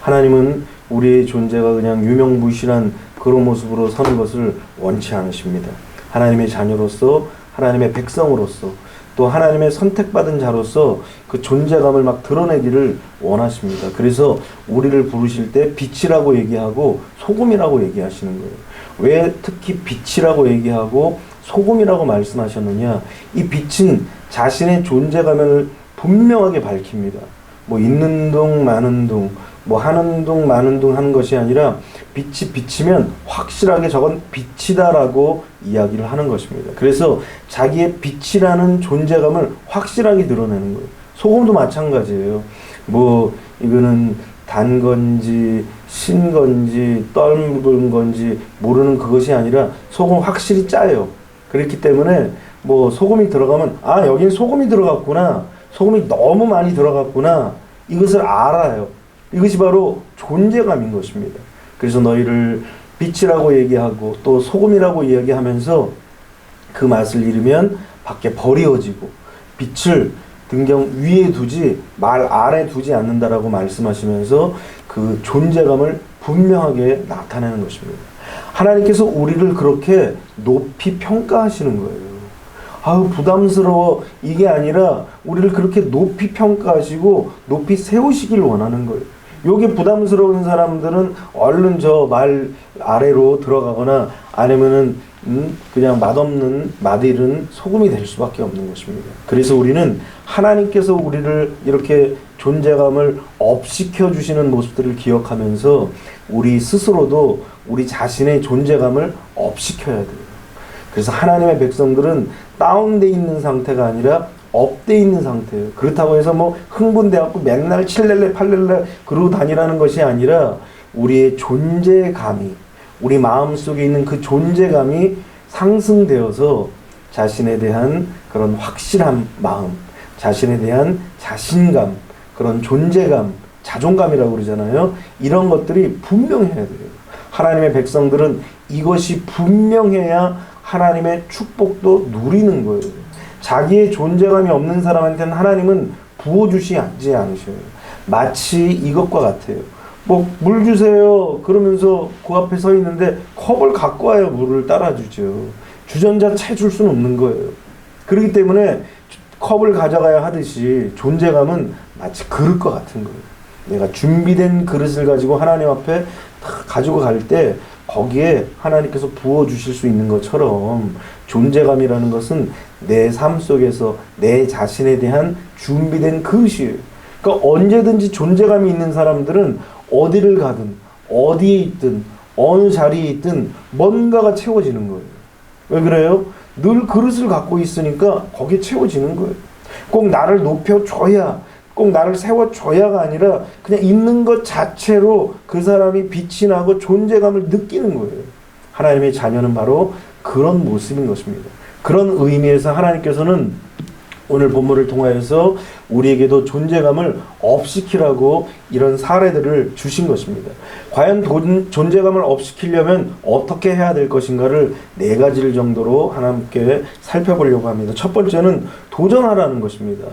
하나님은 우리의 존재가 그냥 유명무실한 그런 모습으로 서는 것을 원치 않으십니다. 하나님의 자녀로서, 하나님의 백성으로서, 또 하나님의 선택받은 자로서 그 존재감을 막 드러내기를 원하십니다. 그래서 우리를 부르실 때 빛이라고 얘기하고 소금이라고 얘기하시는 거예요. 왜 특히 빛이라고 얘기하고 소금이라고 말씀하셨느냐? 이 빛은 자신의 존재감을 분명하게 밝힙니다. 뭐 있는 둥 마는 둥, 뭐 하는 둥 마는 둥 하는 것이 아니라 빛이 비치면 확실하게 저건 빛이다라고 이야기를 하는 것입니다. 그래서 자기의 빛이라는 존재감을 확실하게 드러내는 거예요. 소금도 마찬가지예요. 뭐 이거는 단 건지 신 건지 떫은 건지 모르는 그것이 아니라 소금 확실히 짜요. 그렇기 때문에 뭐 소금이 들어가면 아 여긴 소금이 들어갔구나, 소금이 너무 많이 들어갔구나, 이것을 알아요. 이것이 바로 존재감인 것입니다. 그래서 너희를 빛이라고 얘기하고 또 소금이라고 이야기하면서 그 맛을 잃으면 밖에 버리어지고 빛을 등경 위에 두지 말 아래 두지 않는다라고 말씀하시면서 그 존재감을 분명하게 나타내는 것입니다. 하나님께서 우리를 그렇게 높이 평가하시는 거예요. 아유 부담스러워 이게 아니라 우리를 그렇게 높이 평가하시고 높이 세우시길 원하는 거예요. 요게 부담스러운 사람들은 얼른 저 말 아래로 들어가거나 아니면은 그냥 맛없는 맛있는 소금이 될 수밖에 없는 것입니다. 그래서 우리는 하나님께서 우리를 이렇게 존재감을 업시켜 주시는 모습들을 기억하면서 우리 스스로도 우리 자신의 존재감을 업시켜야 돼요. 그래서 하나님의 백성들은 다운돼 있는 상태가 아니라 업돼 있는 상태예요. 그렇다고 해서 뭐 흥분돼갖고 맨날 칠렐레 팔렐레 그러고 다니라는 것이 아니라 우리의 존재감이, 우리 마음속에 있는 그 존재감이 상승되어서 자신에 대한 그런 확실한 마음, 자신에 대한 자신감, 그런 존재감, 자존감이라고 그러잖아요. 이런 것들이 분명해야 돼요. 하나님의 백성들은 이것이 분명해야 하나님의 축복도 누리는 거예요. 자기의 존재감이 없는 사람한테는 하나님은 부어주시지 않으셔요. 마치 이것과 같아요. 뭐 물 주세요 그러면서 그 앞에 서 있는데 컵을 갖고 와야 물을 따라주죠. 주전자 채 줄 수는 없는 거예요. 그렇기 때문에 컵을 가져가야 하듯이 존재감은 마치 그릇과 같은 거예요. 내가 준비된 그릇을 가지고 하나님 앞에 가지고 갈 때 거기에 하나님께서 부어주실 수 있는 것처럼 존재감이라는 것은 내 삶 속에서 내 자신에 대한 준비된 그릇이에요. 그러니까 언제든지 존재감이 있는 사람들은 어디를 가든 어디에 있든 어느 자리에 있든 뭔가가 채워지는 거예요. 왜 그래요? 늘 그릇을 갖고 있으니까 거기에 채워지는 거예요. 꼭 나를 높여줘야, 꼭 나를 세워줘야가 아니라 그냥 있는 것 자체로 그 사람이 빛이 나고 존재감을 느끼는 거예요. 하나님의 자녀는 바로 그런 모습인 것입니다. 그런 의미에서 하나님께서는 오늘 본문을 통하여서 우리에게도 존재감을 업시키라고 이런 사례들을 주신 것입니다. 과연 존재감을 업시키려면 어떻게 해야 될 것인가를 4가지를 정도로 하나님께 살펴보려고 합니다. 첫 번째는 도전하라는 것입니다.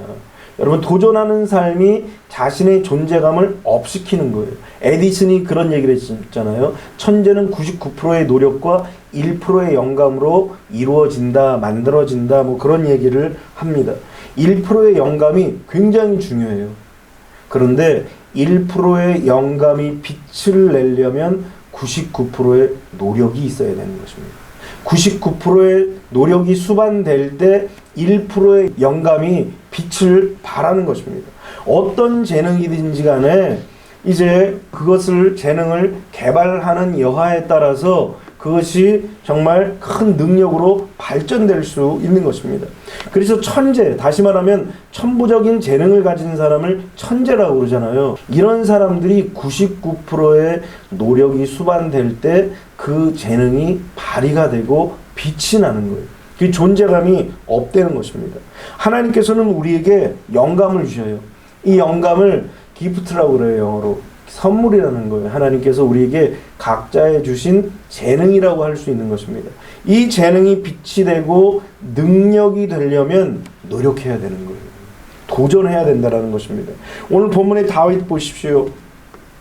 여러분 도전하는 삶이 자신의 존재감을 업시키는 거예요. 에디슨이 그런 얘기를 했잖아요. 천재는 99%의 노력과 1%의 영감으로 이루어진다, 만들어진다, 뭐 그런 얘기를 합니다. 1%의 영감이 굉장히 중요해요. 그런데 1%의 영감이 빛을 내려면 99%의 노력이 있어야 되는 것입니다. 99%의 노력이 수반될 때 1%의 영감이 빛을 발하는 것입니다. 어떤 재능이든지 간에 이제 그것을 재능을 개발하는 여하에 따라서 그것이 정말 큰 능력으로 발전될 수 있는 것입니다. 그래서 천재, 다시 말하면 천부적인 재능을 가진 사람을 천재라고 그러잖아요. 이런 사람들이 99%의 노력이 수반될 때 그 재능이 발휘가 되고 빛이 나는 거예요. 그 존재감이 업되는 것입니다. 하나님께서는 우리에게 영감을 주셔요. 이 영감을 기프트라고 그래요. 영어로. 선물이라는 거예요. 하나님께서 우리에게 각자에 주신 재능이라고 할 수 있는 것입니다. 이 재능이 빛이 되고 능력이 되려면 노력해야 되는 거예요. 도전해야 된다는 것입니다. 오늘 본문의 다윗 보십시오.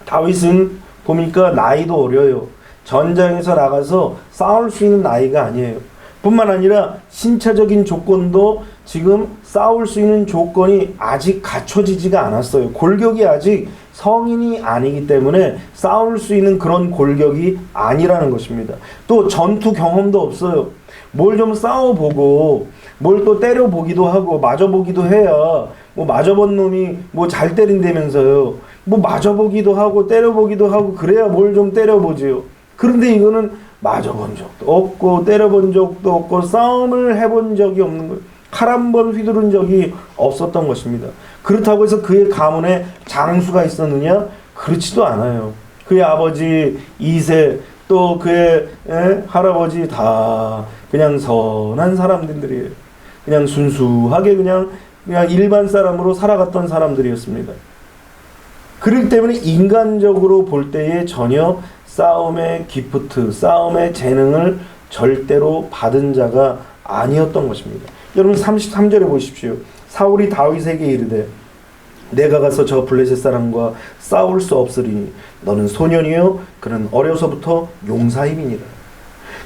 다윗은 보니까 나이도 어려요. 전장에서 나가서 싸울 수 있는 나이가 아니에요. 뿐만 아니라 신체적인 조건도 지금 싸울 수 있는 조건이 아직 갖춰지지가 않았어요. 골격이 아직 성인이 아니기 때문에 싸울 수 있는 그런 골격이 아니라는 것입니다. 또 전투 경험도 없어요. 뭘 좀 싸워보고 뭘 또 때려보기도 하고 맞아보기도 해야 뭐 맞아본 놈이 뭐 잘 때린다면서요. 뭐 맞아보기도 하고 때려보기도 하고 그래야 뭘 좀 때려보지요. 그런데 이거는 맞아본 적도 없고 때려본 적도 없고 싸움을 해본 적이 없는 거예요. 칼 한 번 휘두른 적이 없었던 것입니다. 그렇다고 해서 그의 가문에 장수가 있었느냐? 그렇지도 않아요. 그의 아버지 이세 또 그의 할아버지 다 그냥 선한 사람들이에요. 그냥 순수하게 그냥 일반 사람으로 살아갔던 사람들이었습니다. 그렇기 때문에 인간적으로 볼 때에 전혀 싸움의 기프트, 싸움의 재능을 절대로 받은 자가 아니었던 것입니다. 여러분 33절에 보십시오. 사울이 다윗에게 이르되 내가 가서 저 블레셋 사람과 싸울 수 없으리니 너는 소년이요 그는 어려서부터 용사임이니라.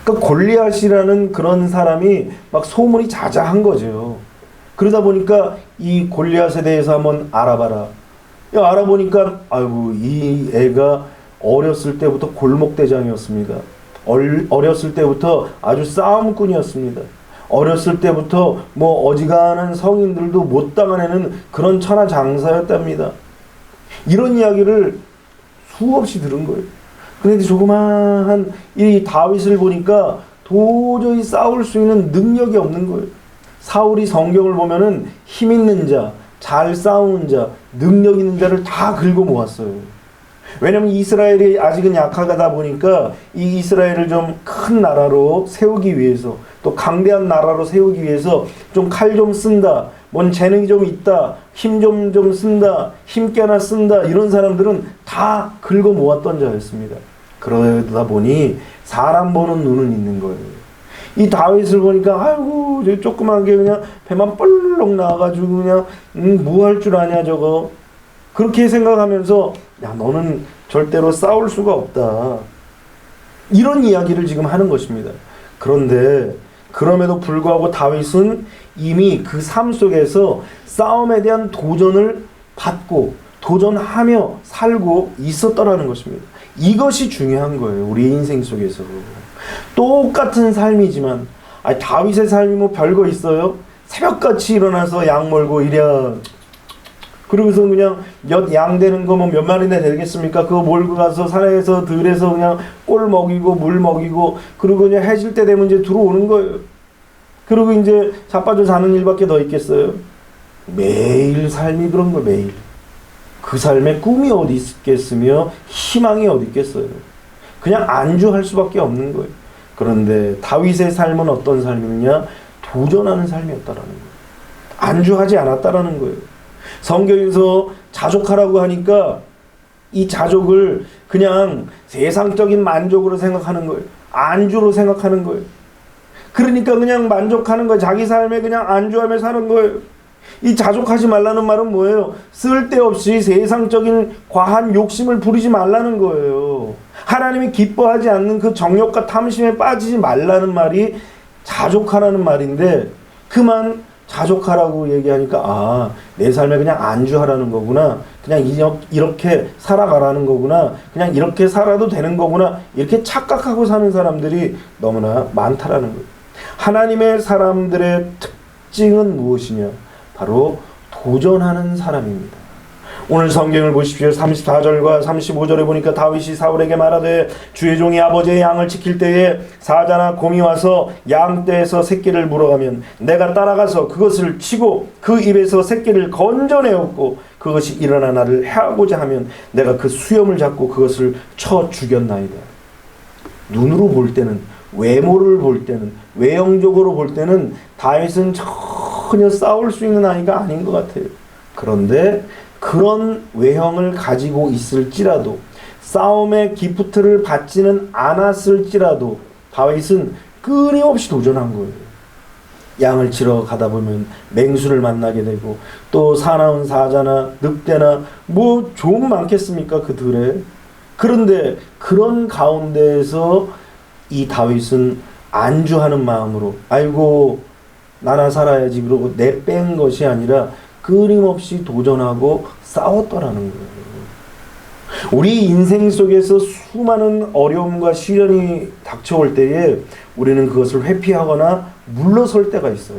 그러니까 골리앗이라는 그런 사람이 막 소문이 자자한 거죠. 그러다 보니까 이 골리앗에 대해서 한번 알아봐라. 알아보니까 아이고 이 애가 어렸을 때부터 골목대장이었습니다. 어렸을 때부터 아주 싸움꾼이었습니다. 어렸을 때부터 뭐 어지간한 성인들도 못 당해내는 그런 천하장사였답니다. 이런 이야기를 수없이 들은 거예요. 그런데 조그마한 이 다윗을 보니까 도저히 싸울 수 있는 능력이 없는 거예요. 사울이 성경을 보면은 힘 있는 자, 잘 싸우는 자, 능력 있는 자를 다 긁어 모았어요. 왜냐면 이스라엘이 아직은 약하다 보니까 이 이스라엘을 좀 큰 나라로 세우기 위해서 또 강대한 나라로 세우기 위해서 좀 칼 좀 쓴다, 뭔 재능이 좀 있다, 힘 좀 쓴다, 힘께나 쓴다 이런 사람들은 다 긁어 모았던 자였습니다. 그러다 보니 사람 보는 눈은 있는 거예요. 이 다윗을 보니까 아이고 저 조그만 게 그냥 배만 뻘렁 나와가지고 그냥 뭐 할 줄 아냐 저거 그렇게 생각하면서 야 너는 절대로 싸울 수가 없다 이런 이야기를 지금 하는 것입니다. 그런데 그럼에도 불구하고 다윗은 이미 그 삶 속에서 싸움에 대한 도전을 받고 도전하며 살고 있었더라는 것입니다. 이것이 중요한 거예요. 우리 인생 속에서 똑같은 삶이지만 다윗의 삶이 뭐 별거 있어요? 새벽같이 일어나서 양 몰고 이랴 그러고서 그냥 양 되는 거 뭐 몇 마리나 되겠습니까? 그거 몰고 가서 산에서 들에서 그냥 꼴 먹이고 물 먹이고 그리고 그냥 해질 때 되면 이제 들어오는 거예요. 그리고 이제 자빠져 자는 일밖에 더 있겠어요? 매일 삶이 그런 거예요. 매일. 그 삶에 꿈이 어디 있겠으며 희망이 어디 있겠어요? 그냥 안주할 수밖에 없는 거예요. 그런데 다윗의 삶은 어떤 삶이냐? 도전하는 삶이었다라는 거예요. 안주하지 않았다라는 거예요. 성경에서 자족하라고 하니까 이 자족을 그냥 세상적인 만족으로 생각하는 거예요. 안주로 생각하는 거예요. 그러니까 그냥 만족하는 거예요. 자기 삶에 그냥 안주하며 사는 거예요. 이 자족하지 말라는 말은 뭐예요? 쓸데없이 세상적인 과한 욕심을 부리지 말라는 거예요. 하나님이 기뻐하지 않는 그 정욕과 탐심에 빠지지 말라는 말이 자족하라는 말인데 그만 자족하라고 얘기하니까 내 삶에 그냥 안주하라는 거구나. 그냥 이렇게 살아가라는 거구나. 그냥 이렇게 살아도 되는 거구나. 이렇게 착각하고 사는 사람들이 너무나 많다라는 거예요. 하나님의 사람들의 특징은 무엇이냐? 바로 도전하는 사람입니다. 오늘 성경을 보십시오. 34절과 35절에 보니까 다윗이 사울에게 말하되 주의 종이 아버지의 양을 지킬 때에 사자나 곰이 와서 양떼에서 새끼를 물어가면 내가 따라가서 그것을 치고 그 입에서 새끼를 건져내었고 그것이 일어나 나를 해하고자 하면 내가 그 수염을 잡고 그것을 쳐 죽였나이다. 눈으로 볼 때는 외모를 볼 때는 외형적으로 볼 때는 다윗은 전혀 싸울 수 있는 아이가 아닌 것 같아요. 그런데 그런 외형을 가지고 있을지라도 싸움의 기프트를 받지는 않았을지라도 다윗은 끊임없이 도전한 거예요. 양을 치러 가다 보면 맹수를 만나게 되고 또 사나운 사자나 늑대나 뭐 좀 많겠습니까 그 들에. 그런데 그런 가운데에서 이 다윗은 안주하는 마음으로 아이고 나나 살아야지 그러고 내뺀 것이 아니라 끊임없이 도전하고 싸웠더라는 거예요. 우리 인생 속에서 수많은 어려움과 시련이 닥쳐올 때에 우리는 그것을 회피하거나 물러설 때가 있어요.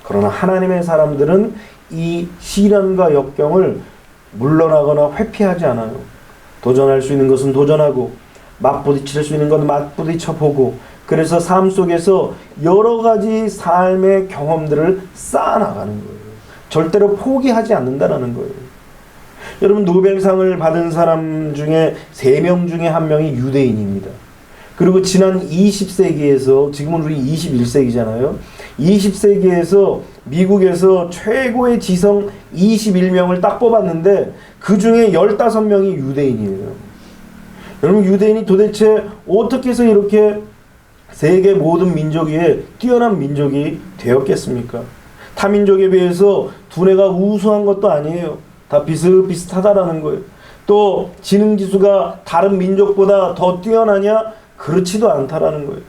그러나 하나님의 사람들은 이 시련과 역경을 물러나거나 회피하지 않아요. 도전할 수 있는 것은 도전하고 맞부딪힐 수 있는 건 맞부딪혀 보고 그래서 삶 속에서 여러 가지 삶의 경험들을 쌓아나가는 거예요. 절대로 포기하지 않는다는 거예요. 여러분 노벨상을 받은 사람 중에 3명 중에 1명이 유대인입니다. 그리고 지난 20세기에서 지금은 우리 21세기잖아요. 20세기에서 미국에서 최고의 지성 21명을 딱 뽑았는데 그 중에 15명이 유대인이에요. 여러분 유대인이 도대체 어떻게 해서 이렇게 세계 모든 민족 위에 뛰어난 민족이 되었겠습니까? 타민족에 비해서 두뇌가 우수한 것도 아니에요. 다 비슷비슷하다라는 거예요. 또 지능지수가 다른 민족보다 더 뛰어나냐? 그렇지도 않다라는 거예요.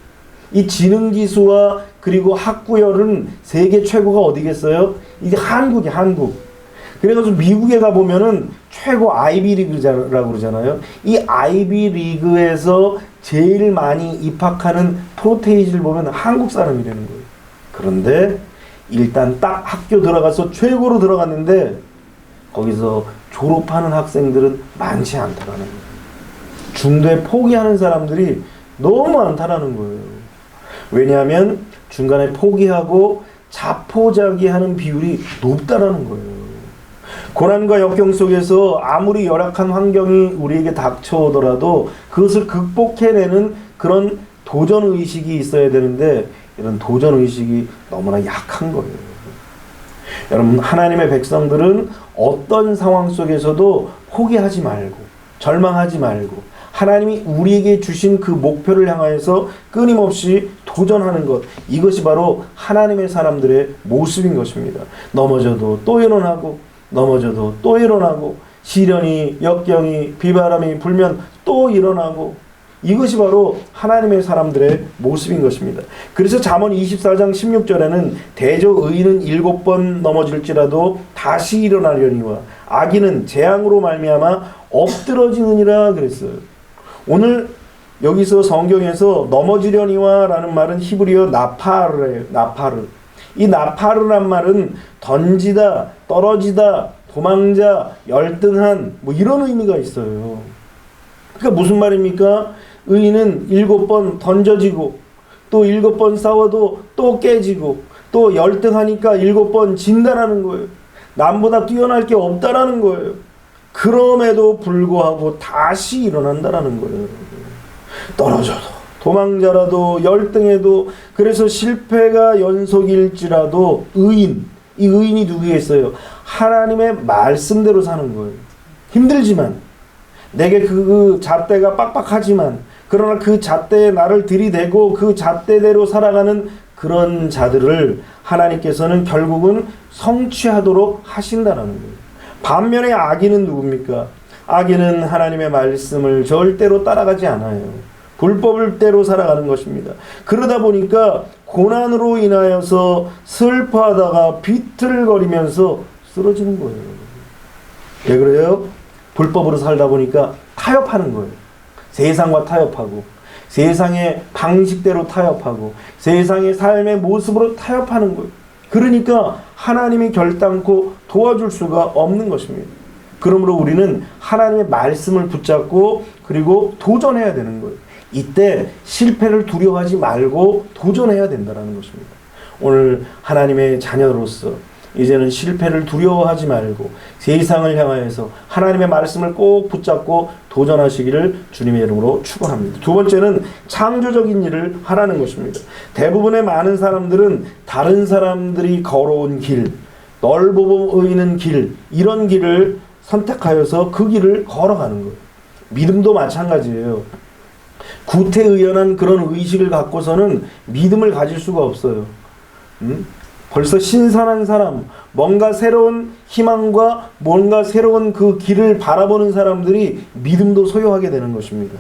이 지능지수와 그리고 학구열은 세계 최고가 어디겠어요? 이게 한국이 한국. 그래가지고 미국에 가보면은 최고 아이비리그라고 그러잖아요. 이 아이비리그에서 제일 많이 입학하는 프로테이지를 보면 한국 사람이라는 거예요. 그런데 일단 딱 학교 들어가서 최고로 들어갔는데 거기서 졸업하는 학생들은 많지 않다라는 거예요. 중도에 포기하는 사람들이 너무 많다라는 거예요. 왜냐하면 중간에 포기하고 자포자기하는 비율이 높다라는 거예요. 고난과 역경 속에서 아무리 열악한 환경이 우리에게 닥쳐오더라도 그것을 극복해내는 그런 도전의식이 있어야 되는데 이런 도전의식이 너무나 약한 거예요. 여러분 하나님의 백성들은 어떤 상황 속에서도 포기하지 말고 절망하지 말고 하나님이 우리에게 주신 그 목표를 향하여서 끊임없이 도전하는 것, 이것이 바로 하나님의 사람들의 모습인 것입니다. 넘어져도 또 일어나고 넘어져도 또 일어나고 시련이 역경이 비바람이 불면 또 일어나고 이것이 바로 하나님의 사람들의 모습인 것입니다. 그래서 잠언 24장 16절에는 대저 의인은 7번 넘어질지라도 다시 일어나려니와 악인은 재앙으로 말미암아 엎드러지느니라 그랬어요. 오늘 여기서 성경에서 넘어지려니와 라는 말은 히브리어 나파르예요. 나파르. 이 나파르란 말은 던지다, 떨어지다, 도망자, 열등한 뭐 이런 의미가 있어요. 그러니까 무슨 말입니까? 의인은 7번 던져지고 또 7번 싸워도 또 깨지고 또 열등하니까 7번 진다라는 거예요. 남보다 뛰어날 게 없다라는 거예요. 그럼에도 불구하고 다시 일어난다라는 거예요. 떨어져도 도망자라도 열등해도 그래서 실패가 연속일지라도 의인, 이 의인이 누구겠어요? 하나님의 말씀대로 사는 거예요. 힘들지만 내게 그 잣대가 빡빡하지만 그러나 그 잣대에 나를 들이대고 그 잣대대로 살아가는 그런 자들을 하나님께서는 결국은 성취하도록 하신다는 거예요. 반면에 악인은 누굽니까? 악인은 하나님의 말씀을 절대로 따라가지 않아요. 불법을대로 살아가는 것입니다. 그러다 보니까 고난으로 인하여서 슬퍼하다가 비틀거리면서 쓰러지는 거예요. 왜 그래요? 불법으로 살다 보니까 타협하는 거예요. 세상과 타협하고 세상의 방식대로 타협하고 세상의 삶의 모습으로 타협하는 거예요. 그러니까 하나님이 결단코 도와줄 수가 없는 것입니다. 그러므로 우리는 하나님의 말씀을 붙잡고 그리고 도전해야 되는 거예요. 이때 실패를 두려워하지 말고 도전해야 된다는 것입니다. 오늘 하나님의 자녀로서 이제는 실패를 두려워하지 말고 세상을 향하여서 하나님의 말씀을 꼭 붙잡고 도전하시기를 주님의 이름으로 축원합니다. 두 번째는 창조적인 일을 하라는 것입니다. 대부분의 많은 사람들은 다른 사람들이 걸어온 길, 넓어 보이는 길, 이런 길을 선택하여서 그 길을 걸어가는 거예요. 믿음도 마찬가지예요. 구태의연한 그런 의식을 갖고서는 믿음을 가질 수가 없어요. 벌써 신선한 사람, 뭔가 새로운 희망과 뭔가 새로운 그 길을 바라보는 사람들이 믿음도 소유하게 되는 것입니다.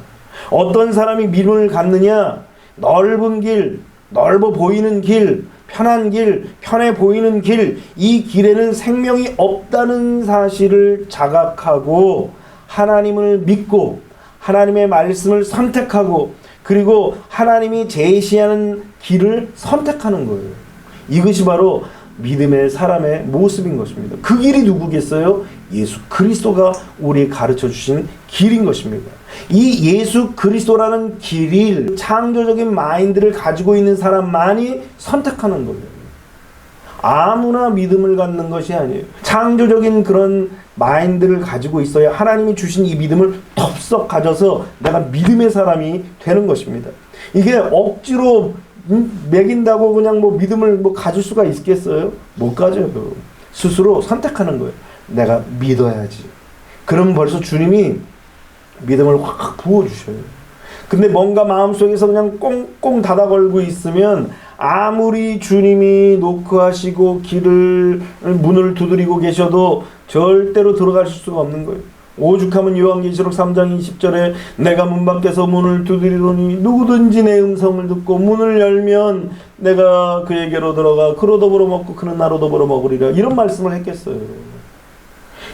어떤 사람이 믿음을 갖느냐? 넓은 길, 넓어 보이는 길, 편한 길, 편해 보이는 길, 이 길에는 생명이 없다는 사실을 자각하고 하나님을 믿고 하나님의 말씀을 선택하고 그리고 하나님이 제시하는 길을 선택하는 거예요. 이것이 바로 믿음의 사람의 모습인 것입니다. 그 길이 누구겠어요? 예수 그리스도가 우리 가르쳐 주신 길인 것입니다. 이 예수 그리스도라는 길을 창조적인 마인드를 가지고 있는 사람만이 선택하는 거예요. 아무나 믿음을 갖는 것이 아니에요. 창조적인 그런 마인드를 가지고 있어야 하나님이 주신 이 믿음을 덥석 가져서 내가 믿음의 사람이 되는 것입니다. 이게 억지로 매긴다고 그냥 믿음을 가질 수가 있겠어요? 못 가져요. 스스로 선택하는 거예요. 내가 믿어야지. 그러면 벌써 주님이 믿음을 확 부어주셔요. 근데 뭔가 마음속에서 그냥 꽁꽁 닫아 걸고 있으면 아무리 주님이 노크하시고 문을 두드리고 계셔도 절대로 들어가실 수가 없는 거예요. 오죽하면 요한계시록 3장 20절에 내가 문 밖에서 문을 두드리노니 누구든지 내 음성을 듣고 문을 열면 내가 그에게로 들어가 그로 더불어 먹고 그는 나로 더불어 먹으리라, 이런 말씀을 했겠어요.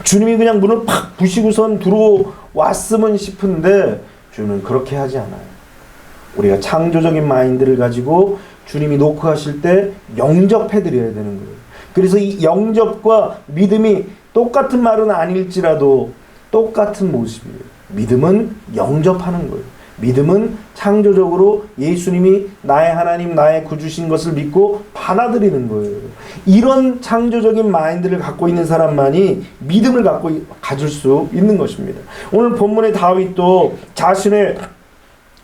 주님이 그냥 문을 팍 부시고선 들어왔으면 싶은데 주는 그렇게 하지 않아요. 우리가 창조적인 마인드를 가지고 주님이 노크하실 때 영접해드려야 되는 거예요. 그래서 이 영접과 믿음이 똑같은 말은 아닐지라도 똑같은 모습이에요. 믿음은 영접하는 거예요. 믿음은 창조적으로 예수님이 나의 하나님, 나의 구주신 것을 믿고 받아들이는 거예요. 이런 창조적인 마인드를 갖고 있는 사람만이 믿음을 가질 수 있는 것입니다. 오늘 본문의 다윗도 자신의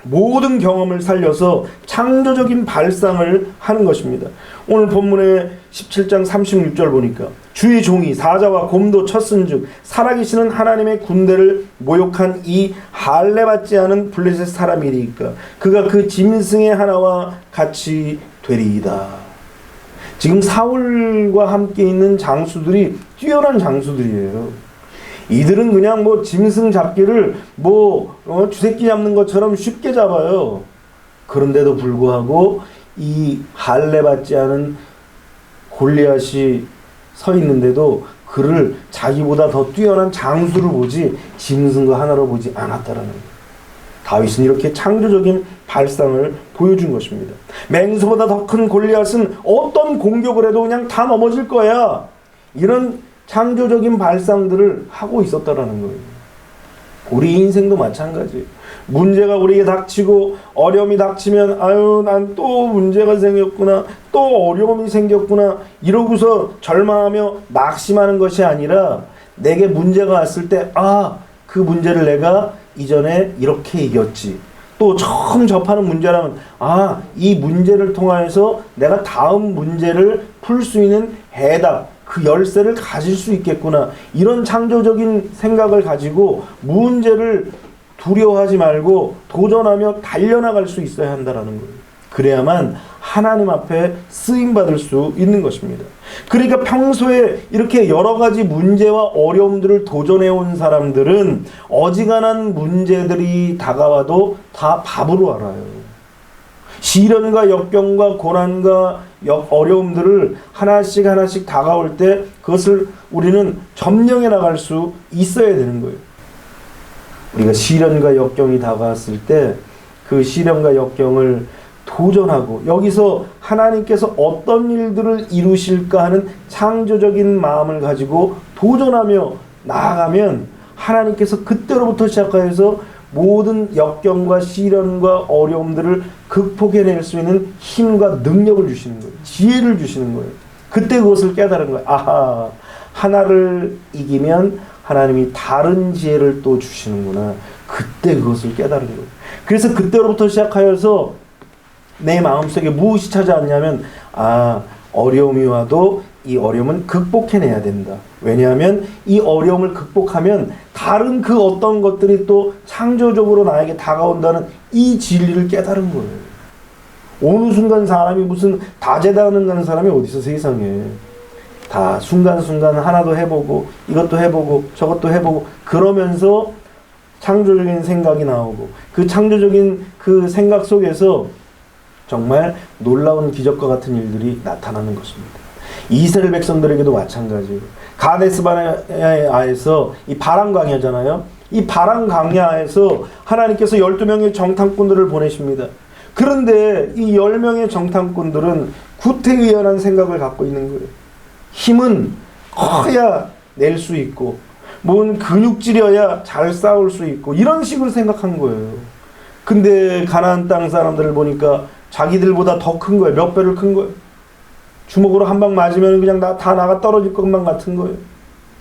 모든 경험을 살려서 창조적인 발상을 하는 것입니다. 오늘 본문의 17장 36절 보니까 주의 종이 사자와 곰도 쳤은즉 살아계시는 하나님의 군대를 모욕한 이 할례받지 않은 블레셋 사람이니까 그가 그 짐승의 하나와 같이 되리이다. 지금 사울과 함께 있는 장수들이 뛰어난 장수들이에요. 이들은 그냥 짐승 잡기를 쥐새끼 잡는 것처럼 쉽게 잡아요. 그런데도 불구하고 이 할례받지 않은 골리앗이 서 있는데도 그를 자기보다 더 뛰어난 장수를 보지 짐승과 하나로 보지 않았다라는 거예요. 다윗은 이렇게 창조적인 발상을 보여준 것입니다. 맹수보다 더 큰 골리앗은 어떤 공격을 해도 그냥 다 넘어질 거야, 이런 창조적인 발상들을 하고 있었다라는 거예요. 우리 인생도 마찬가지예요. 문제가 우리에게 닥치고 어려움이 닥치면 아유 난 또 문제가 생겼구나, 또 어려움이 생겼구나 이러고서 절망하며 낙심하는 것이 아니라 내게 문제가 왔을 때 그 문제를 내가 이전에 이렇게 이겼지, 또 처음 접하는 문제라면 이 문제를 통하여서 내가 다음 문제를 풀 수 있는 해답, 그 열쇠를 가질 수 있겠구나, 이런 창조적인 생각을 가지고 문제를 두려워하지 말고 도전하며 달려나갈 수 있어야 한다는 거예요. 그래야만 하나님 앞에 쓰임받을 수 있는 것입니다. 그러니까 평소에 이렇게 여러 가지 문제와 어려움들을 도전해온 사람들은 어지간한 문제들이 다가와도 다 밥으로 알아요. 시련과 역경과 고난과 어려움들을 하나씩 다가올 때 그것을 우리는 점령해 나갈 수 있어야 되는 거예요. 우리가 시련과 역경이 다가왔을 때 그 시련과 역경을 도전하고 여기서 하나님께서 어떤 일들을 이루실까 하는 창조적인 마음을 가지고 도전하며 나아가면 하나님께서 그때로부터 시작하여서 모든 역경과 시련과 어려움들을 극복해낼 수 있는 힘과 능력을 주시는 거예요. 지혜를 주시는 거예요. 그때 그것을 깨달은 거예요. 하나를 이기면 하나님이 다른 지혜를 또 주시는구나. 그때 그것을 깨달은 거예요. 그래서 그때로부터 시작하여서 내 마음속에 무엇이 찾아왔냐면 어려움이 와도 이 어려움은 극복해내야 된다. 왜냐하면 이 어려움을 극복하면 다른 그 어떤 것들이 또 창조적으로 나에게 다가온다는 이 진리를 깨달은 거예요. 어느 순간 사람이 무슨 다재다능한 사람이 어디서 세상에. 다 순간순간 하나도 해보고 이것도 해보고 저것도 해보고 그러면서 창조적인 생각이 나오고 그 창조적인 그 생각 속에서 정말 놀라운 기적과 같은 일들이 나타나는 것입니다. 이스라엘 백성들에게도 마찬가지예요. 가데스 바네아에서 이 바람 광야잖아요. 이 바람 광야에서 하나님께서 12명의 정탐꾼들을 보내십니다. 그런데 이 10명의 정탐꾼들은 구태의연한 생각을 갖고 있는 거예요. 힘은 커야 낼 수 있고 뭔 근육질이어야 잘 싸울 수 있고 이런 식으로 생각한 거예요. 근데 가나안 땅 사람들을 보니까 자기들보다 더 큰 거예요. 몇 배를 큰 거예요. 주먹으로 한 방 맞으면 그냥 다 나가 떨어질 것만 같은 거예요.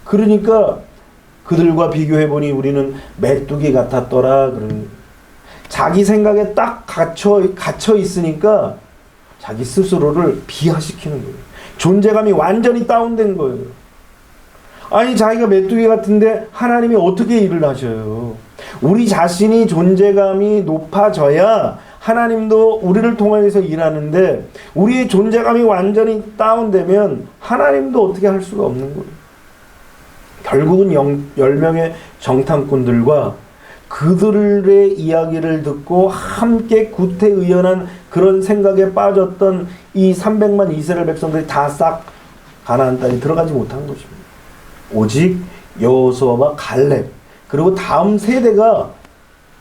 그러니까 그들과 비교해보니 우리는 메뚜기 같았더라. 자기 생각에 딱 갇혀 있으니까 자기 스스로를 비하시키는 거예요. 존재감이 완전히 다운된 거예요. 아니 자기가 메뚜기 같은데 하나님이 어떻게 일을 하셔요? 우리 자신이 존재감이 높아져야 하나님도 우리를 통해서 일하는데 우리의 존재감이 완전히 다운되면 하나님도 어떻게 할 수가 없는 거예요. 결국은 10명의 정탐꾼들과 그들의 이야기를 듣고 함께 구태의연한 그런 생각에 빠졌던 이 300만 이스라엘 백성들이 다 싹 가나안 땅에 들어가지 못한 것입니다. 오직 여호수아와 갈렙 그리고 다음 세대가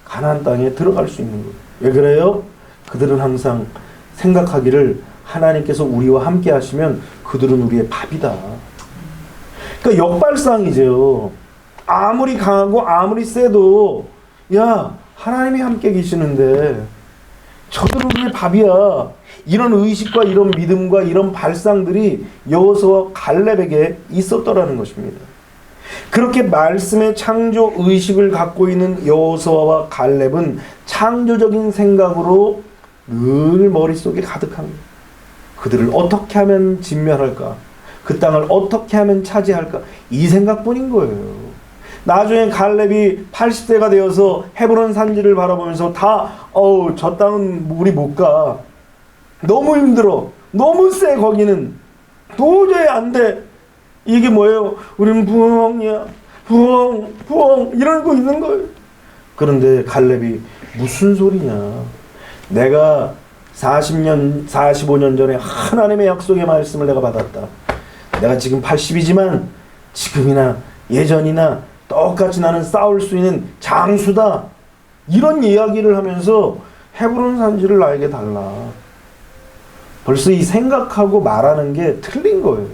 가나안 땅에 들어갈 수 있는 거예요. 왜 그래요? 그들은 항상 생각하기를 하나님께서 우리와 함께 하시면 그들은 우리의 밥이다. 그러니까 역발상이죠. 아무리 강하고 아무리 세도 야 하나님이 함께 계시는데 저들은 우리의 밥이야. 이런 의식과 이런 믿음과 이런 발상들이 여호수아 갈렙에게 있었더라는 것입니다. 그렇게 말씀의 창조 의식을 갖고 있는 여호수아와 갈렙은 창조적인 생각으로 늘 머릿속에 가득합니다. 그들을 어떻게 하면 진멸할까? 그 땅을 어떻게 하면 차지할까? 이 생각뿐인 거예요. 나중에 갈렙이 80세가 되어서 헤브론 산지를 바라보면서 저 땅은 우리 못 가. 너무 힘들어. 너무 세 거기는. 도저히 안 돼. 이게 뭐예요? 우리는 부엉이야. 부엉 이러고 있는 거예요. 그런데 갈렙이 무슨 소리냐. 내가 45년 전에 하나님의 약속의 말씀을 내가 받았다. 내가 지금 80이지만 지금이나 예전이나 똑같이 나는 싸울 수 있는 장수다. 이런 이야기를 하면서 헤브론 산지를 나에게 달라. 벌써 이 생각하고 말하는 게 틀린 거예요.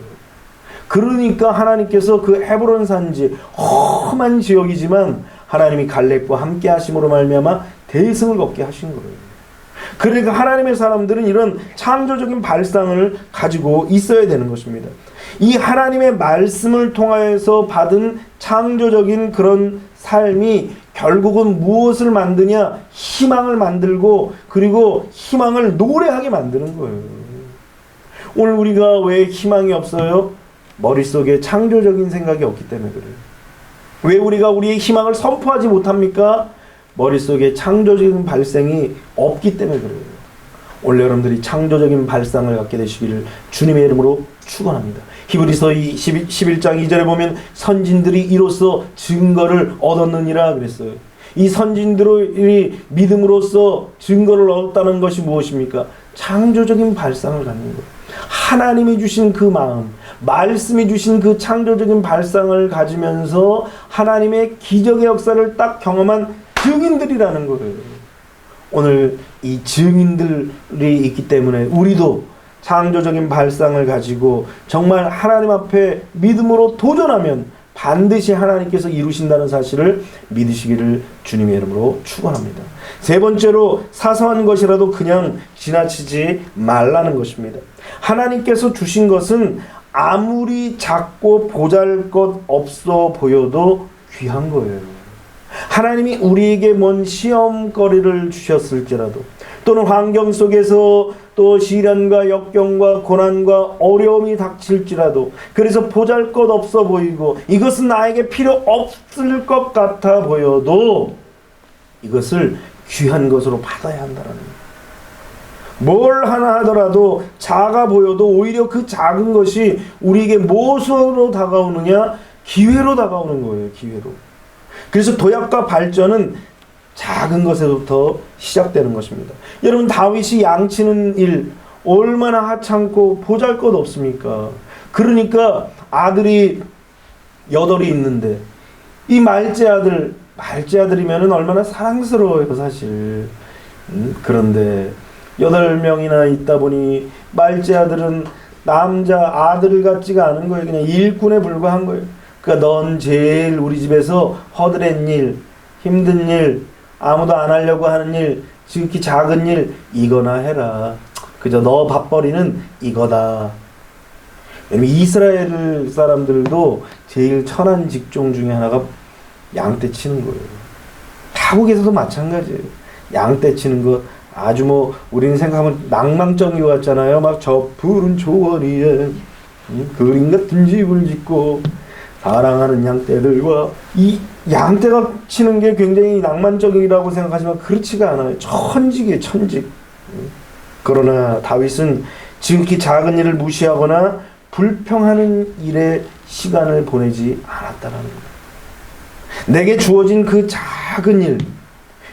그러니까 하나님께서 그 헤브론 산지 험한 지역이지만 하나님이 갈렙과 함께 하심으로 말미암아 대승을 얻게 하신 거예요. 그러니까 하나님의 사람들은 이런 창조적인 발상을 가지고 있어야 되는 것입니다. 이 하나님의 말씀을 통하여서 받은 창조적인 그런 삶이 결국은 무엇을 만드냐? 희망을 만들고 그리고 희망을 노래하게 만드는 거예요. 오늘 우리가 왜 희망이 없어요? 머릿속에 창조적인 생각이 없기 때문에 그래요. 왜 우리가 우리의 희망을 선포하지 못합니까? 머릿속에 창조적인 발상이 없기 때문에 그래요. 오늘 여러분들이 창조적인 발상을 갖게 되시기를 주님의 이름으로 축원합니다. 히브리서 11장 2절에 보면 선진들이 이로써 증거를 얻었느니라 그랬어요. 이 선진들이 믿음으로써 증거를 얻었다는 것이 무엇입니까? 창조적인 발상을 갖는 거예요. 하나님이 주신 그 마음, 말씀이 주신 그 창조적인 발상을 가지면서 하나님의 기적의 역사를 딱 경험한 증인들이라는 거예요. 오늘 이 증인들이 있기 때문에 우리도 창조적인 발상을 가지고 정말 하나님 앞에 믿음으로 도전하면 반드시 하나님께서 이루신다는 사실을 믿으시기를 주님의 이름으로 축원합니다. 세 번째로 사소한 것이라도 그냥 지나치지 말라는 것입니다. 하나님께서 주신 것은 아무리 작고 보잘것없어 보여도 귀한 거예요. 하나님이 우리에게 뭔 시험거리를 주셨을지라도 또는 환경 속에서 또 시련과 역경과 고난과 어려움이 닥칠지라도 그래서 보잘것없어 보이고 이것은 나에게 필요 없을 것 같아 보여도 이것을 귀한 것으로 받아야 한다는 거예요. 뭘 하나 하더라도 작아 보여도 오히려 그 작은 것이 우리에게 무엇으로 다가오느냐? 기회로 다가오는 거예요. 기회로. 그래서 도약과 발전은 작은 것에서부터 시작되는 것입니다. 여러분, 다윗이 양치는 일 얼마나 하찮고 보잘것없습니까? 그러니까 아들이 8이 있는데 이 말째 아들이면은 얼마나 사랑스러워요, 사실. 그런데 8명이나 있다 보니 말째 아들은 남자 아들 같지가 않은 거예요. 그냥 일꾼에 불과한 거예요. 그러니까 넌 제일 우리 집에서 허드렛 일, 힘든 일, 아무도 안 하려고 하는 일, 지극히 작은 일 이거나 해라. 그저 너 밥벌이는 이거다. 왜냐면 이스라엘 사람들도 제일 천한 직종 중에 하나가 양떼 치는 거예요. 타국에서도 마찬가지예요. 양떼 치는 거 아주 우리는 생각하면 낭만적인 것 같잖아요. 막 저 푸른 초원위에 그림 같은 집을 짓고 사랑하는 양떼들과 이 양떼가 치는 게 굉장히 낭만적이라고 생각하지만 그렇지가 않아요. 천직이에요, 천직. 그러나 다윗은 지극히 작은 일을 무시하거나 불평하는 일에 시간을 보내지 않았다는 거예요. 내게 주어진 그 작은 일,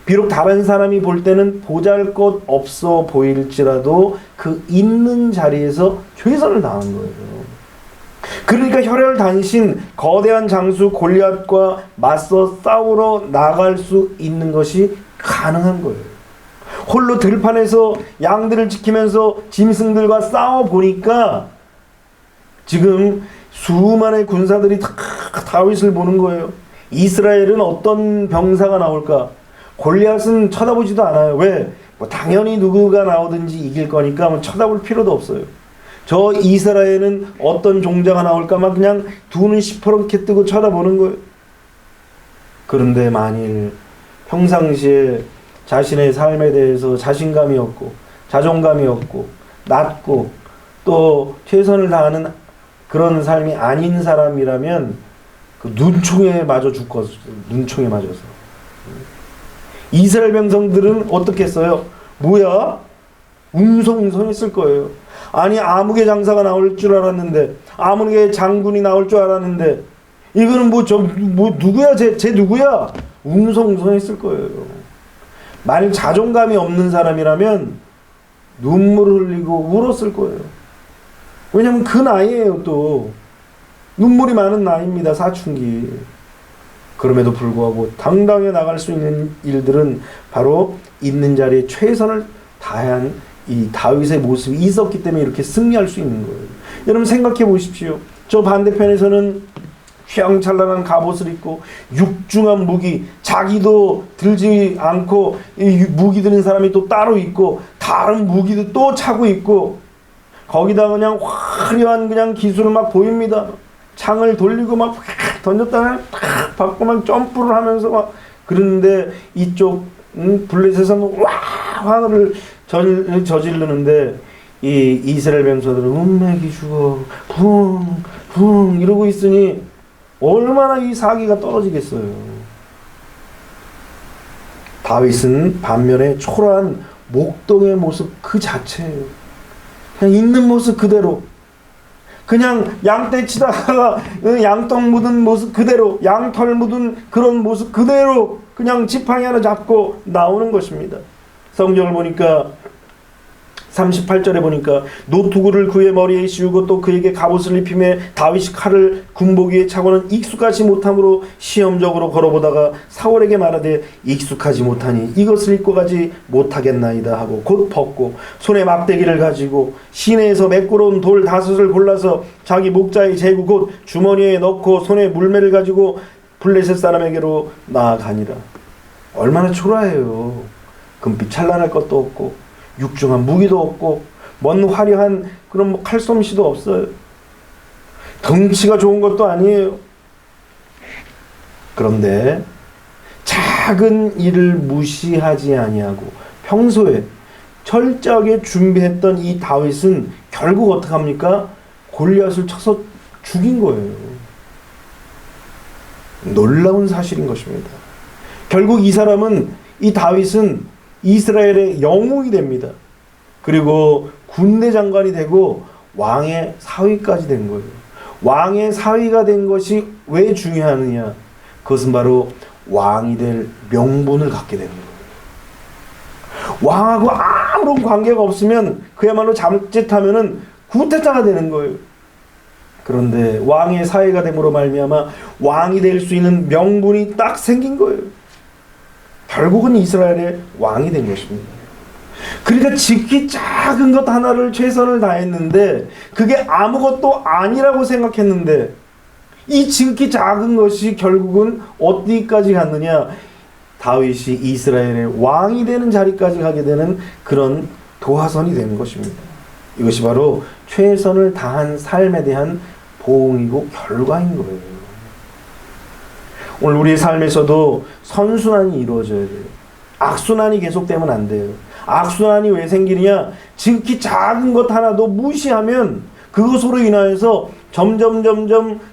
비록 다른 사람이 볼 때는 보잘것없어 보일지라도 그 있는 자리에서 최선을 다한 거예요. 그러니까 혈혈단신 거대한 장수 골리앗과 맞서 싸우러 나갈 수 있는 것이 가능한 거예요. 홀로 들판에서 양들을 지키면서 짐승들과 싸워보니까 지금 수많은 군사들이 다윗을 보는 거예요. 이스라엘은 어떤 병사가 나올까? 골리앗은 쳐다보지도 않아요. 왜? 당연히 누구가 나오든지 이길 거니까 쳐다볼 필요도 없어요. 저 이스라엘은 어떤 종자가 나올까 막 그냥 두 눈 시퍼렇게 뜨고 쳐다보는 거예요. 그런데 만일 평상시에 자신의 삶에 대해서 자신감이 없고 자존감이 없고 낮고 또 최선을 다하는 그런 삶이 아닌 사람이라면 그 눈총에 맞아 죽겠어요. 눈총에 맞아서. 이스라엘 백성들은 어떻게 했어요? 뭐야? 웅성웅성했을 거예요. 아니 아무개 장사가 나올 줄 알았는데, 아무개 장군이 나올 줄 알았는데, 이거는 누구야? 쟤 누구야? 웅성웅성했을 거예요. 만일 자존감이 없는 사람이라면 눈물을 흘리고 울었을 거예요. 왜냐면 그 나이에요. 또 눈물이 많은 나이입니다. 사춘기. 그럼에도 불구하고 당당히 나갈 수 있는 일들은 바로 있는 자리에 최선을 다한 이 다윗의 모습이 있었기 때문에 이렇게 승리할 수 있는 거예요. 여러분 생각해 보십시오. 저 반대편에서는 휘황찬란한 갑옷을 입고 육중한 무기, 자기도 들지 않고 이 무기 드는 사람이 또 따로 있고 다른 무기도 또 차고 있고 거기다 그냥 화려한 그냥 기술을 막 보입니다. 창을 돌리고 막 던졌다가 탁 받고 막 점프를 하면서 막 그러는데 이쪽 블레셋에서는 와 화를 저지르는데 이 이스라엘 병사들은 음맥이 죽어 붕붕 이러고 있으니 얼마나 이 사기가 떨어지겠어요. 다윗은 반면에 초라한 목동의 모습 그 자체예요. 그냥 있는 모습 그대로, 그냥 양떼 치다가 양떡 묻은 모습 그대로, 양털 묻은 그런 모습 그대로 그냥 지팡이 하나 잡고 나오는 것입니다. 성경을 보니까 38절에 보니까 노투구를 그의 머리에 씌우고 또 그에게 갑옷을 입히매 다윗이 칼을 군복위에 차고는 익숙하지 못함으로 시험적으로 걸어보다가 사울에게 말하되 익숙하지 못하니 이것을 입고 가지 못하겠나이다 하고 곧 벗고 손에 막대기를 가지고 시내에서 매끄러운 돌 5을 골라서 자기 목자의 제구 곧 주머니에 넣고 손에 물매를 가지고 블레셋 사람에게로 나아가니라. 얼마나 초라해요. 금빛 찬란할 것도 없고 육중한 무기도 없고 먼 화려한 그런 칼솜씨도 없어요. 덩치가 좋은 것도 아니에요. 그런데 작은 일을 무시하지 아니하고 평소에 철저하게 준비했던 이 다윗은 결국 어떻게 합니까? 골리앗을 쳐서 죽인 거예요. 놀라운 사실인 것입니다. 결국 이 사람은, 이 다윗은 이스라엘의 영웅이 됩니다. 그리고 군대 장관이 되고 왕의 사위까지 된 거예요. 왕의 사위가 된 것이 왜 중요하느냐? 그것은 바로 왕이 될 명분을 갖게 되는 거예요. 왕하고 아무런 관계가 없으면 그야말로 자칫하면은 구태타가 되는 거예요. 그런데 왕의 사위가 됨으로 말미암아 왕이 될 수 있는 명분이 딱 생긴 거예요. 결국은 이스라엘의 왕이 된 것입니다. 그러니까 지극히 작은 것 하나를 최선을 다했는데 그게 아무것도 아니라고 생각했는데 이 지극히 작은 것이 결국은 어디까지 갔느냐? 다윗이 이스라엘의 왕이 되는 자리까지 가게 되는 그런 도화선이 되는 것입니다. 이것이 바로 최선을 다한 삶에 대한 보응이고 결과인 거예요. 오늘 우리의 삶에서도 선순환이 이루어져야 돼요. 악순환이 계속되면 안 돼요. 악순환이 왜 생기느냐? 지극히 작은 것 하나도 무시하면 그것으로 인하여서 점점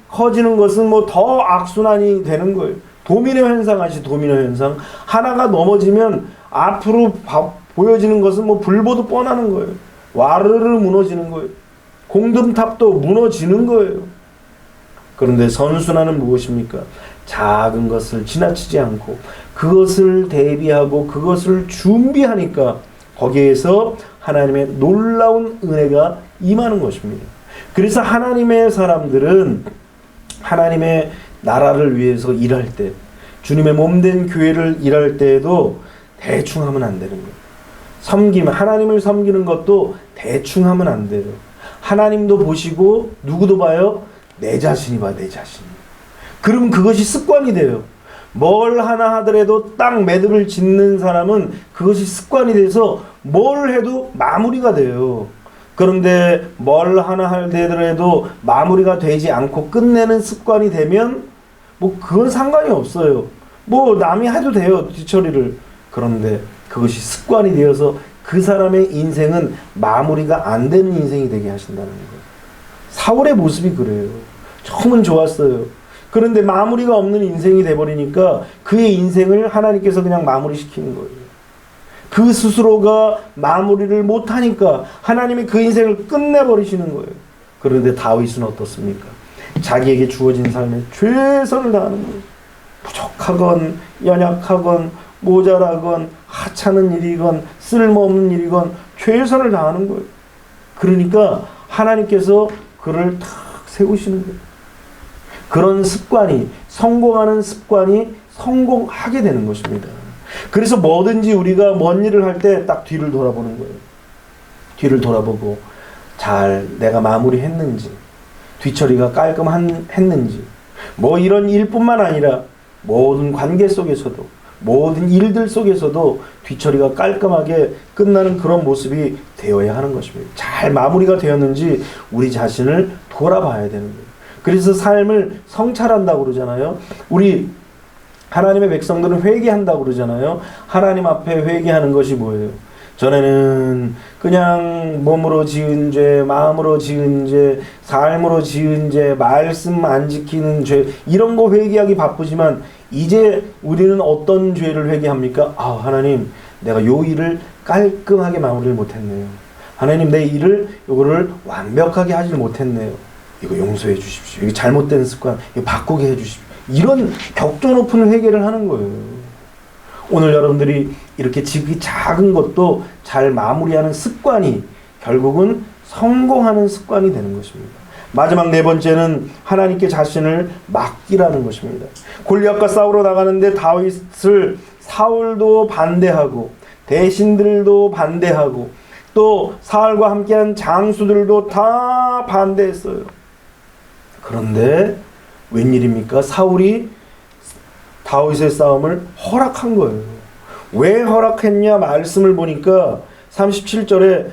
커지는 것은 뭐 더 악순환이 되는 거예요. 도미노 현상 아시 도미노 현상? 하나가 넘어지면 앞으로 보여지는 것은 뭐 불보듯 뻔하는 거예요. 와르르 무너지는 거예요. 공든탑도 무너지는 거예요. 그런데 선순환은 무엇입니까? 작은 것을 지나치지 않고 그것을 대비하고 그것을 준비하니까 거기에서 하나님의 놀라운 은혜가 임하는 것입니다. 그래서 하나님의 사람들은 하나님의 나라를 위해서 일할 때, 주님의 몸된 교회를 일할 때에도 대충 하면 안 되는 거예요. 하나님을 섬기는 것도 대충 하면 안 돼요. 하나님도 보시고 누구도 봐요? 내 자신이 봐, 내 자신이. 그럼 그것이 습관이 돼요. 뭘 하나 하더라도 딱 매듭을 짓는 사람은 그것이 습관이 돼서 뭘 해도 마무리가 돼요. 그런데 뭘 하나 하더라도 마무리가 되지 않고 끝내는 습관이 되면 뭐 그건 상관이 없어요. 뭐 남이 해도 돼요, 뒤처리를. 그런데 그것이 습관이 되어서 그 사람의 인생은 마무리가 안 되는 인생이 되게 하신다는 거예요. 사울의 모습이 그래요. 처음은 좋았어요. 그런데 마무리가 없는 인생이 돼버리니까 그의 인생을 하나님께서 그냥 마무리시키는 거예요. 그 스스로가 마무리를 못하니까 하나님이 그 인생을 끝내버리시는 거예요. 그런데 다윗은 어떻습니까? 자기에게 주어진 삶에 최선을 다하는 거예요. 부족하건 연약하건 모자라건 하찮은 일이건 쓸모없는 일이건 최선을 다하는 거예요. 그러니까 하나님께서 그를 탁 세우시는 거예요. 그런 습관이, 성공하는 습관이 성공하게 되는 것입니다. 그래서 뭐든지 우리가 뭔 일을 할 때 딱 뒤를 돌아보는 거예요. 뒤를 돌아보고 잘 내가 마무리했는지, 뒤처리가 깔끔했는지, 뭐 이런 일뿐만 아니라 모든 관계 속에서도, 모든 일들 속에서도 뒤처리가 깔끔하게 끝나는 그런 모습이 되어야 하는 것입니다. 잘 마무리가 되었는지 우리 자신을 돌아봐야 되는 거예요. 그래서 삶을 성찰한다고 그러잖아요. 우리 하나님의 백성들은 회개한다고 그러잖아요. 하나님 앞에 회개하는 것이 뭐예요? 전에는 그냥 몸으로 지은 죄, 마음으로 지은 죄, 삶으로 지은 죄, 말씀 안 지키는 죄, 이런 거 회개하기 바쁘지만 이제 우리는 어떤 죄를 회개합니까? 아, 하나님, 내가 요 일을 깔끔하게 마무리를 못했네요. 하나님, 내 일을 요거를 완벽하게 하지 못했네요. 이거 용서해 주십시오. 이거 잘못된 습관, 이거 바꾸게 해 주십시오. 이런 격조 높은 회개를 하는 거예요. 오늘 여러분들이 이렇게 지극히 작은 것도 잘 마무리하는 습관이 결국은 성공하는 습관이 되는 것입니다. 마지막 네 번째는 하나님께 자신을 맡기라는 것입니다. 골리앗과 싸우러 나가는데 다윗을 사울도 반대하고 대신들도 반대하고 또 사울과 함께한 장수들도 다 반대했어요. 그런데 웬일입니까? 사울이 다윗의 싸움을 허락한 거예요. 왜 허락했냐 말씀을 보니까 37절에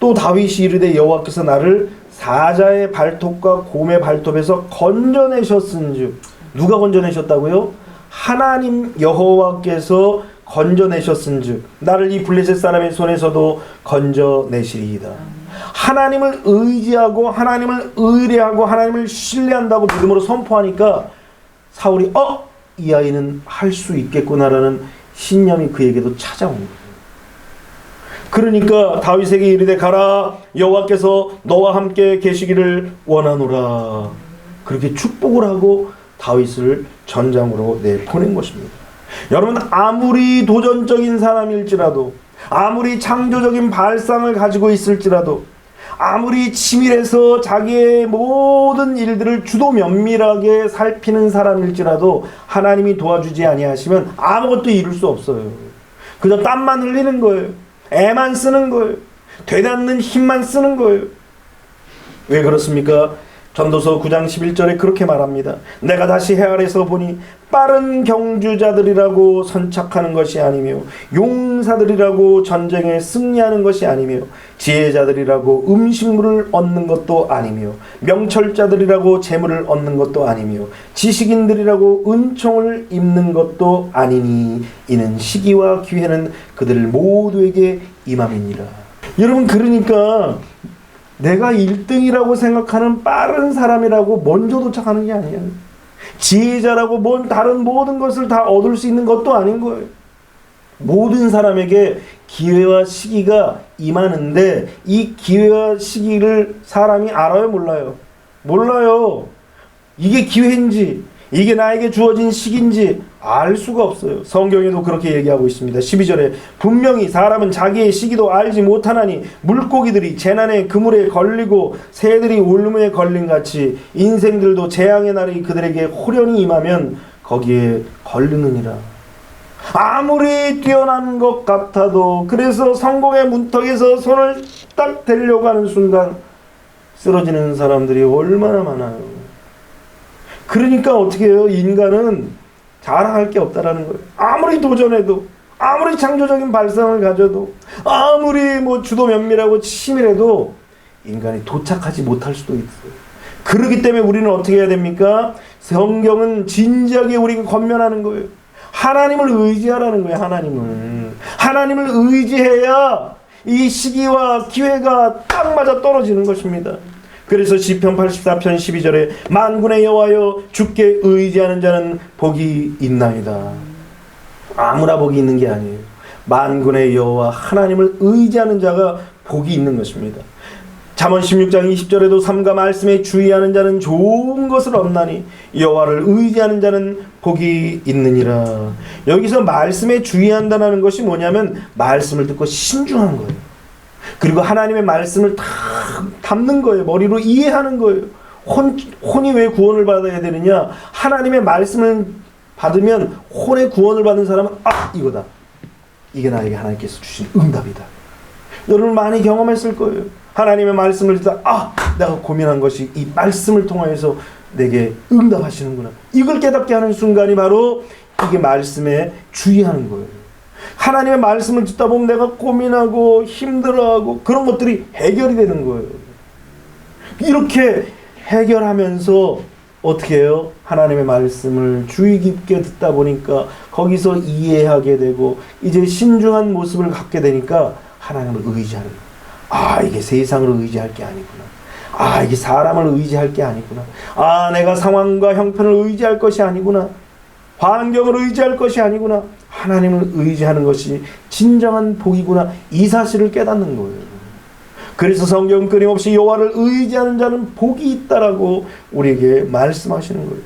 또 다윗이 이르되 여호와께서 나를 사자의 발톱과 곰의 발톱에서 건져내셨은즉. 누가 건져내셨다고요? 하나님 여호와께서 건져내셨은즉 나를 이 블레셋 사람의 손에서도 건져내시리이다. 하나님을 의지하고 하나님을 의뢰하고 하나님을 신뢰한다고 믿음으로 선포하니까 사울이 이 아이는 할 수 있겠구나라는 신념이 그에게도 찾아온 거예요. 그러니까 다윗에게 이르되 가라, 여호와께서 너와 함께 계시기를 원하노라. 그렇게 축복을 하고 다윗을 전장으로 내보낸 것입니다. 여러분, 아무리 도전적인 사람일지라도, 아무리 창조적인 발상을 가지고 있을지라도, 아무리 치밀해서 자기의 모든 일들을 주도 면밀하게 살피는 사람일지라도 하나님이 도와주지 아니하시면 아무것도 이룰 수 없어요. 그저 땀만 흘리는 거예요. 애만 쓰는 거예요. 되닿는 힘만 쓰는 거예요. 왜 그렇습니까? 전도서 9장 11절에 그렇게 말합니다. 내가 다시 헤아려서 보니 빠른 경주자들이라고 선착하는 것이 아니며 용사들이라고 전쟁에 승리하는 것이 아니며 지혜자들이라고 음식물을 얻는 것도 아니며 명철자들이라고 재물을 얻는 것도 아니며 지식인들이라고 은총을 입는 것도 아니니 이는 시기와 기회는 그들 모두에게 임함이니라. 여러분, 그러니까 내가 1등이라고 생각하는 빠른 사람이라고 먼저 도착하는 게 아니야. 지혜자라고 다른 모든 것을 다 얻을 수 있는 것도 아닌 거예요. 모든 사람에게 기회와 시기가 임하는데 이 기회와 시기를 사람이 알아요, 몰라요? 몰라요. 이게 기회인지 이게 나에게 주어진 시기인지 알 수가 없어요. 성경에도 그렇게 얘기하고 있습니다. 12절에 분명히 사람은 자기의 시기도 알지 못하나니 물고기들이 재난의 그물에 걸리고 새들이 올무에 걸린 같이 인생들도 재앙의 날이 그들에게 호련히 임하면 거기에 걸리느니라. 아무리 뛰어난 것 같아도, 그래서 성공의 문턱에서 손을 딱 대려고 하는 순간 쓰러지는 사람들이 얼마나 많아요. 그러니까 어떻게 해요? 인간은 자랑할 게 없다라는 거예요. 아무리 도전해도, 아무리 창조적인 발상을 가져도, 아무리 주도 면밀하고 치밀해도 인간이 도착하지 못할 수도 있어요. 그렇기 때문에 우리는 어떻게 해야 됩니까? 성경은 진지하게 우리에게 권면하는 거예요. 하나님을 의지하라는 거예요. 하나님을 의지해야 이 시기와 기회가 딱 맞아 떨어지는 것입니다. 그래서 시편 84편 12절에 만군의 여호와여 주께 의지하는 자는 복이 있나이다. 아무나 복이 있는 게 아니에요. 만군의 여호와 하나님을 의지하는 자가 복이 있는 것입니다. 잠언 16장 20절에도 삼가 말씀에 주의하는 자는 좋은 것을 얻나니 여호와를 의지하는 자는 복이 있느니라. 여기서 말씀에 주의한다는 것이 뭐냐면 말씀을 듣고 신중한 거예요. 그리고 하나님의 말씀을 다 담는 거예요. 머리로 이해하는 거예요. 혼이 왜 구원을 받아야 되느냐? 하나님의 말씀을 받으면 혼의 구원을 받은 사람은 이거다. 이게 나에게 하나님께서 주신 응답이다. 여러분 많이 경험했을 거예요. 하나님의 말씀을 듣다 내가 고민한 것이 이 말씀을 통해서 내게 응답하시는구나. 이걸 깨닫게 하는 순간이 바로 이게 말씀에 주의하는 거예요. 하나님의 말씀을 듣다 보면 내가 고민하고 힘들어하고 그런 것들이 해결이 되는 거예요. 이렇게 해결하면서 어떻게 해요? 하나님의 말씀을 주의 깊게 듣다 보니까 거기서 이해하게 되고 이제 신중한 모습을 갖게 되니까 하나님을 의지하는 거예요. 이게 세상을 의지할 게 아니구나. 이게 사람을 의지할 게 아니구나. 내가 상황과 형편을 의지할 것이 아니구나. 환경을 의지할 것이 아니구나. 하나님을 의지하는 것이 진정한 복이구나. 이 사실을 깨닫는 거예요. 그래서 성경은 끊임없이 여호와를 의지하는 자는 복이 있다라고 우리에게 말씀하시는 거예요.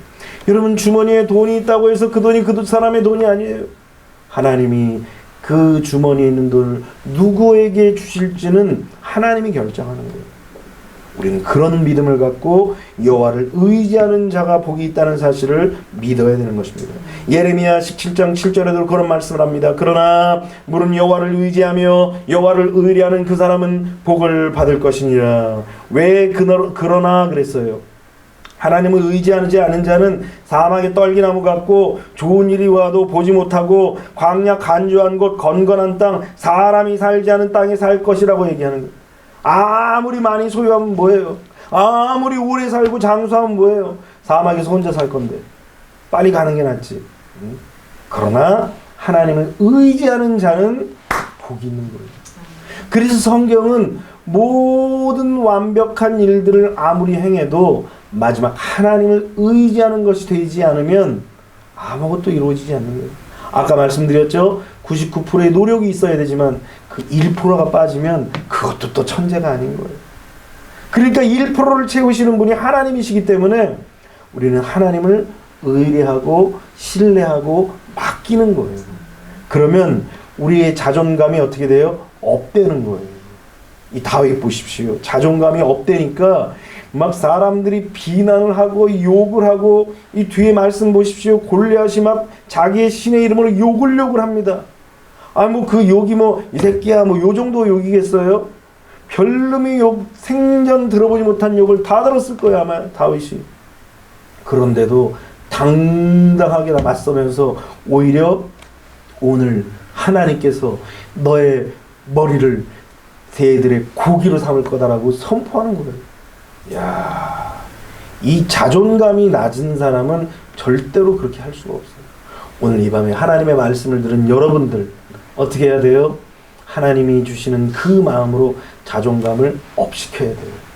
여러분, 주머니에 돈이 있다고 해서 그 돈이 그 사람의 돈이 아니에요. 하나님이 그 주머니에 있는 돈을 누구에게 주실지는 하나님이 결정하는 거예요. 우리는 그런 믿음을 갖고 여호와를 의지하는 자가 복이 있다는 사실을 믿어야 되는 것입니다. 예레미야 17장 7절에도 그런 말씀을 합니다. 그러나 물은 여호와를 의지하며 여호와를 의뢰하는 그 사람은 복을 받을 것이니라. 왜 그러나 그랬어요? 하나님을 의지하지 않은 자는 사막의 떨기나무 같고 좋은 일이 와도 보지 못하고 광야 간주한 곳 건건한 땅 사람이 살지 않은 땅에 살 것이라고 얘기하는 거예요. 아무리 많이 소유하면 뭐예요? 아무리 오래 살고 장수하면 뭐예요? 사막에서 혼자 살 건데 빨리 가는 게 낫지. 그러나 하나님을 의지하는 자는 복이 있는 거예요. 그래서 성경은 모든 완벽한 일들을 아무리 행해도 마지막 하나님을 의지하는 것이 되지 않으면 아무것도 이루어지지 않는 거예요. 아까 말씀드렸죠? 99%의 노력이 있어야 되지만 그 1%가 빠지면 그것도 또 천재가 아닌 거예요. 그러니까 1%를 채우시는 분이 하나님이시기 때문에 우리는 하나님을 의뢰하고 신뢰하고 맡기는 거예요. 그러면 우리의 자존감이 어떻게 돼요? 업되는 거예요. 이 다윗 보십시오. 자존감이 업되니까 막 사람들이 비난을 하고 욕을 하고, 이 뒤에 말씀 보십시오. 골리앗이 막 자기의 신의 이름으로 욕을 합니다. 아, 뭐 그 욕이 뭐 이 새끼야 뭐 요 정도 욕이겠어요? 별놈의 욕, 생전 들어보지 못한 욕을 다 들었을 거야 아마 다윗이. 그런데도 당당하게 맞서면서 오히려 오늘 하나님께서 너의 머리를 새들의 고기로 삼을 거다라고 선포하는 거예요. 야, 이 자존감이 낮은 사람은 절대로 그렇게 할 수가 없어요. 오늘 이 밤에 하나님의 말씀을 들은 여러분들 어떻게 해야 돼요? 하나님이 주시는 그 마음으로 자존감을 업시켜야 돼요.